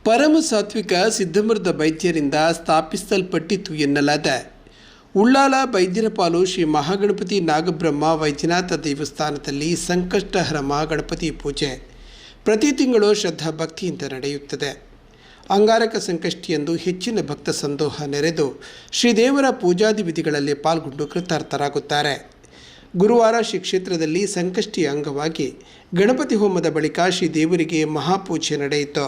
ಪರಮ ಸಾತ್ವಿಕ ಸಿದ್ಧಮೃತ ವೈದ್ಯರಿಂದ ಸ್ಥಾಪಿಸಲ್ಪಟ್ಟಿತು ಎನ್ನಲಾದ ಉಳ್ಳಾಲ ಬೈದ್ಯನಪಾಲು ಶ್ರೀ ಮಹಾಗಣಪತಿ ನಾಗಬ್ರಹ್ಮ ವೈದ್ಯನಾಥ ದೇವಸ್ಥಾನದಲ್ಲಿ ಸಂಕಷ್ಟಹರ ಮಹಾಗಣಪತಿ ಪೂಜೆ ಪ್ರತಿ ತಿಂಗಳು ಶ್ರದ್ಧಾ ಭಕ್ತಿಯಿಂದ ನಡೆಯುತ್ತದೆ. ಅಂಗಾರಕ ಸಂಕಷ್ಟಿಯಂದು ಹೆಚ್ಚಿನ ಭಕ್ತ ಸಂದೋಹ ನೆರೆದು ಶ್ರೀದೇವರ ಪೂಜಾದಿ ವಿಧಿಗಳಲ್ಲಿ ಪಾಲ್ಗೊಂಡು ಕೃತಾರ್ಥರಾಗುತ್ತಾರೆ. ಗುರುವಾರ ಶ್ರೀ ಕ್ಷೇತ್ರದಲ್ಲಿ ಸಂಕಷ್ಟಿ ಅಂಗವಾಗಿ ಗಣಪತಿ ಹೋಮದ ಬಳಿಕ ಶ್ರೀದೇವರಿಗೆ ಮಹಾಪೂಜೆ ನಡೆಯಿತು.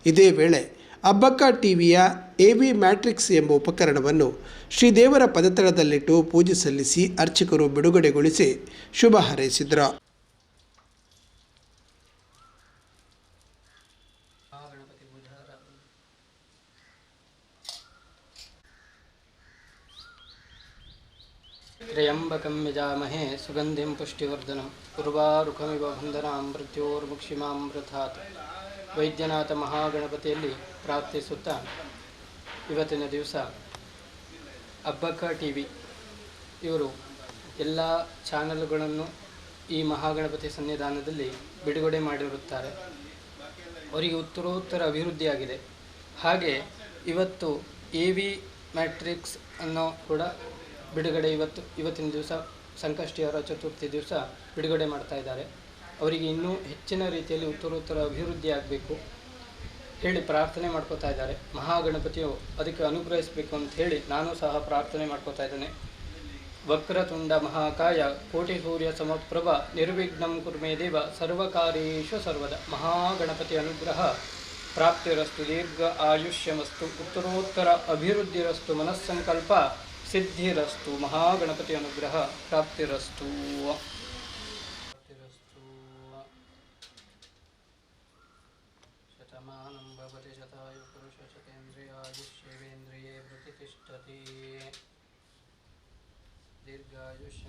ಇದೇ ವೇಳೆ ಅಬ್ಬಕ್ಕ ಟಿವಿಯ AV ಮ್ಯಾಟ್ರಿಕ್ಸ್ ಎಂಬ ಉಪಕರಣವನ್ನು ಶ್ರೀದೇವರ ಪದತಳದಲ್ಲಿಟ್ಟು ಪೂಜೆ ಸಲ್ಲಿಸಿ ಅರ್ಚಕರು ಬಿಡುಗಡೆಗೊಳಿಸಿ ಶುಭ ಹಾರೈಸಿದರು. ತ್ರಯಂಬಕಂ ಯಜಾಮಹೇ ಸುಗಂಧಿಂ ಪುಷ್ಟಿವರ್ಧನಂ ಉರ್ವಾರುಕಮಿವ ಬಂಧನಾಂ ಮೃತ್ಯೋರ್ಮುಕ್ಷಿಮಾಮೃತಾತ್. ವೈದ್ಯನಾಥ ಮಹಾಗಣಪತಿಯಲ್ಲಿ ಪ್ರಾರ್ಥಿಸುತ್ತಾ ಇವತ್ತಿನ ದಿವಸ ಅಬ್ಬಕ್ಕ TV ಇವರು ಎಲ್ಲ ಚಾನಲ್ಗಳನ್ನು ಈ ಮಹಾಗಣಪತಿ ಸನ್ನಿಧಾನದಲ್ಲಿ ಬಿಡುಗಡೆ ಮಾಡಿರುತ್ತಾರೆ. ಅವರಿಗೆ ಉತ್ತರೋತ್ತರ ಅಭಿವೃದ್ಧಿಯಾಗಿದೆ. ಹಾಗೆ ಇವತ್ತು AV ಮ್ಯಾಟ್ರಿಕ್ಸ್ ಅನ್ನೋ ಕೂಡ ಬಿಡುಗಡೆ ಇವತ್ತಿನ ದಿವಸ ಸಂಕಷ್ಟಿಯವರ ಚತುರ್ಥಿ ದಿವಸ ಬಿಡುಗಡೆ ಮಾಡ್ತಾ ಇದ್ದಾರೆ. ಅವರಿಗೆ ಇನ್ನೂ ಹೆಚ್ಚಿನ ರೀತಿಯಲ್ಲಿ ಉತ್ತರೋತ್ತರ ಅಭಿವೃದ್ಧಿ ಆಗಬೇಕು ಹೇಳಿ ಪ್ರಾರ್ಥನೆ ಮಾಡ್ಕೋತಾ ಇದ್ದಾರೆ. ಮಹಾಗಣಪತಿಯು ಅದಕ್ಕೆ ಅನುಗ್ರಹಿಸಬೇಕು ಅಂತ ಹೇಳಿ ನಾನು ಸಹ ಪ್ರಾರ್ಥನೆ ಮಾಡ್ಕೋತಾ ಇದ್ದೇನೆ. ವಕ್ರತುಂಡ ಮಹಾಕಾಯ ಕೋಟಿ ಸೂರ್ಯ ಸಮಪ್ರಭ ನಿರ್ವಿಘ್ನಂ ಕುರ್ಮೇ ದೇವ ಸರ್ವಕಾರ್ಯೇಷು ಸರ್ವದ. ಮಹಾಗಣಪತಿ ಅನುಗ್ರಹ ಪ್ರಾಪ್ತಿರಸ್ತು, ದೀರ್ಘ ಆಯುಷ್ಯಮಸ್ತು, ಉತ್ತರೋತ್ತರ ಅಭಿವೃದ್ಧಿರಸ್ತು, ಮನಸ್ಸಂಕಲ್ಪ ಸಿದ್ಧಿರಸ್ತು. ಮಹಾಗಣಪತಿ ಅನುಗ್ರಹ ಪ್ರಾಪ್ತಿರಸ್ತು. ಶತಮಾನಂ ಭವತಿ ಶತಾಯು ಪುರುಷ ಶತೇಂದ್ರಿಯಾಯುಷ್ಯೇವೇಂದ್ರಿಯೇ ಪ್ರತಿಷ್ಠತಿ. ದೀರ್ಘಾಯುಷ್ಯ